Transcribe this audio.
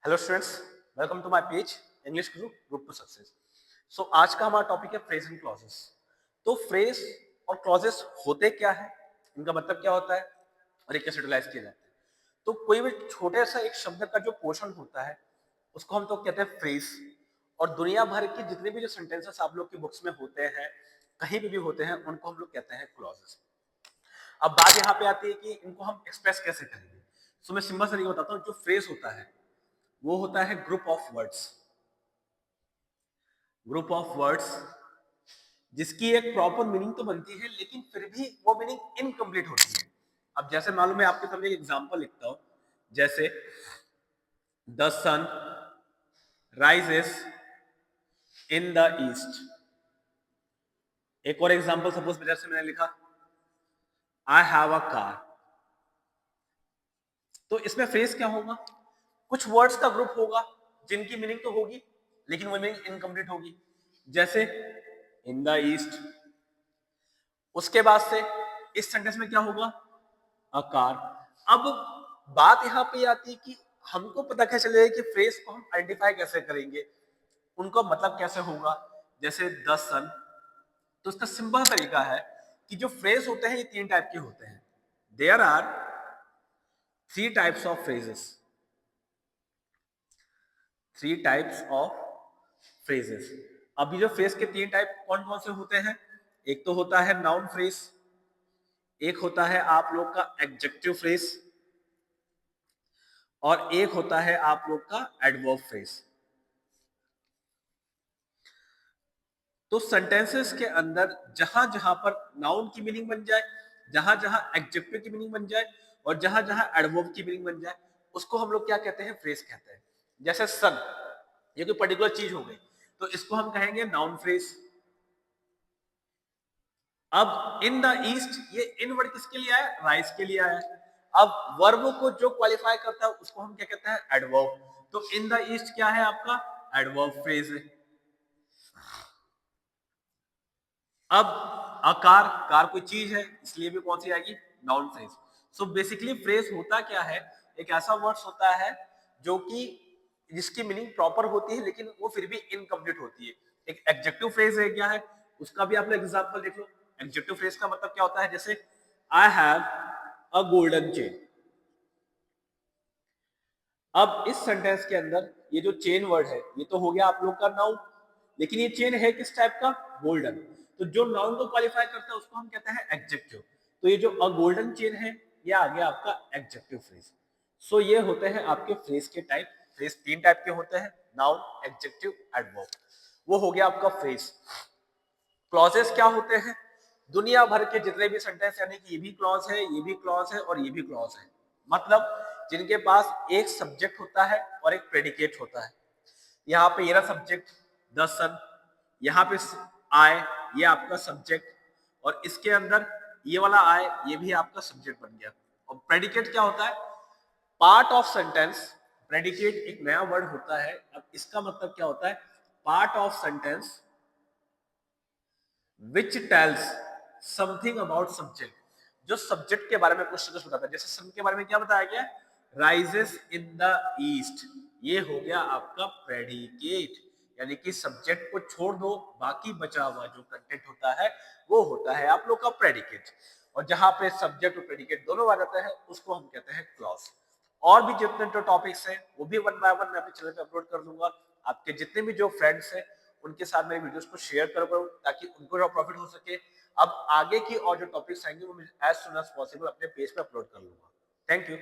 Hello students, welcome to my page English guru route to success. So आज का हमारा topic है phrase and clauses. तो phrase और क्लॉजेस होते क्या है, इनका मतलब क्या होता है और ये कैसे यूटिलाइज किया जाता है। तो कोई भी छोटे सा एक शब्द का जो पोर्शन होता है उसको हम तो कहते हैं फ्रेज। और दुनिया भर की जितने भी जो सेंटेंसेस आप लोग की बुक्स में होते हैं, कहीं भी होते हैं, उनको हम लोग कहते हैं क्लॉजेस। अब बात यहाँ पे आती है कि इनको हम एक्सप्रेस कैसे करेंगे। सो मैं सिंपल तरीका बताता हूँ। जो फ्रेज होता है वो होता है group of words, group of words जिसकी एक प्रॉपर मीनिंग तो बनती है लेकिन फिर भी वो मीनिंग इनकम्प्लीट होती है। अब जैसे मालूम है, आपके सामने एक एग्जांपल लिखता हूं। जैसे the sun rises in the east. एक और एग्जांपल सपोज जैसे मैंने लिखा आई हैव अ कार। तो इसमें फ्रेज क्या होगा? कुछ वर्ड्स का ग्रुप होगा जिनकी मीनिंग तो होगी लेकिन वो मीनिंग इनकम्प्लीट होगी। जैसे इन द ईस्ट। उसके बाद से इस सेंटेंस में क्या होगा? A car. अब बात यहां पे आती है कि हमको पता कैसे चलेगा कि फ्रेज को हम आइडेंटिफाई कैसे करेंगे, उनका मतलब कैसे होगा। जैसे द सन, तो उसका सिंपल तरीका है कि जो फ्रेज होते हैं ये तीन टाइप के होते हैं। There are three types of phrases, three types of phrases. अभी जो फ्रेज के तीन टाइप कौन कौन से होते हैं? एक तो होता है नाउन फ्रेज, एक होता है आप लोग का एडजेक्टिव फ्रेज, और एक होता है आप लोग का एडवर्ब फ्रेज। तो सेंटेंसेस के अंदर जहां जहां पर नाउन की मीनिंग बन जाए, जहां जहां एडजेक्टिव की मीनिंग बन जाए, और जहां जहां एडवर्ब की मीनिंग बन जाए, उसको हम लोग क्या कहते हैं? फ्रेज कहते हैं। जैसे सन, ये कोई पर्टिकुलर चीज हो गई, तो इसको हम कहेंगे नाउन फ्रेज। अब इन द ईस्ट, ये इन वर्ड किसके लिए आया? राइज के लिए आया। अब वर्ब को जो क्वालिफाई करता है उसको हम क्या कहते हैं? एडवर्ब। तो इन द ईस्ट क्या है आपका? एडवर्ब फ्रेज है। अब अकार, कार कोई चीज है इसलिए भी कौन सी आएगी? Noun phrase. So basically phrase होता क्या है? एक ऐसा वर्ड्स होता है जो कि जिसकी मीनिंग प्रॉपर होती है लेकिन वो फिर भी इनकम्प्लीट होती है। एक एडजेक्टिव फ्रेज है क्या है, उसका भी आप लोग एग्जांपल देख लो। एडजेक्टिव फ्रेज का मतलब क्या होता है? जैसे I have a golden chain. अब इस सेंटेंस के अंदर ये जो चेन वर्ड है ये तो हो गया आप लोग का नाउन, लेकिन ये चेन है किस टाइप का? गोल्डन। तो जो नाउन को क्वालिफाई करता है उसको हम कहते हैं एडजेक्टिव। तो ये जो अ गोल्डन चेन है ये आ गया आपका एडजेक्टिव फ्रेज। सो ये होते हैं आपके फ्रेज के टाइप। फ्रेज तीन टाइप के होते हैं, नाउन, एडजेक्टिव, एडवर्ब। वो हो गया आपका फ्रेज। क्लॉजेस क्या होते हैं? दुनिया भर के जितने भी सेंटेंस, यानी कि ये भी क्लॉज है, ये भी क्लॉज है और ये भी क्लॉज है, मतलब जिनके पास एक सब्जेक्ट होता है और एक प्रेडिकेट होता है। यहाँ पे ये रहा सब्जेक्ट द सन, यहाँ पे आए, ये आपका सब्जेक्ट, और इसके अंदर ये वाला आए, ये भी आपका सब्जेक्ट बन गया। और प्रेडिकेट क्या होता है? Part of sentence. प्रेडिकेट एक नया वर्ड होता है। अब इसका मतलब क्या होता है? Part of sentence which tells something about subject, जो सब्जेक्ट के बारे में कुछ ना कुछ बताता है। जैसे सन के बारे में क्या बताया गया? Rises in the east. ये हो गया आपका प्रेडिकेट, यानी कि सब्जेक्ट को छोड़ दो, बाकी बचा हुआ जो कंटेंट होता है वो होता है आप लोग का प्रेडिकेट। और जहां पे सब्जेक्ट और प्रेडिकेट दोनों आ जाते हैं उसको हम कहते हैं क्लॉज। और भी जितने जो टॉपिक्स हैं वो भी वन बाय वन मैं अपने चैनल पे अपलोड कर दूंगा। आपके जितने भी जो फ्रेंड्स हैं उनके साथ मेरे वीडियोस को शेयर करो ताकि उनको जो प्रॉफिट हो सके। अब आगे की और जो टॉपिक्स आएंगे वो मैं एज सुन एज पॉसिबल अपने पेज पे अपलोड कर लूंगा। Thank you.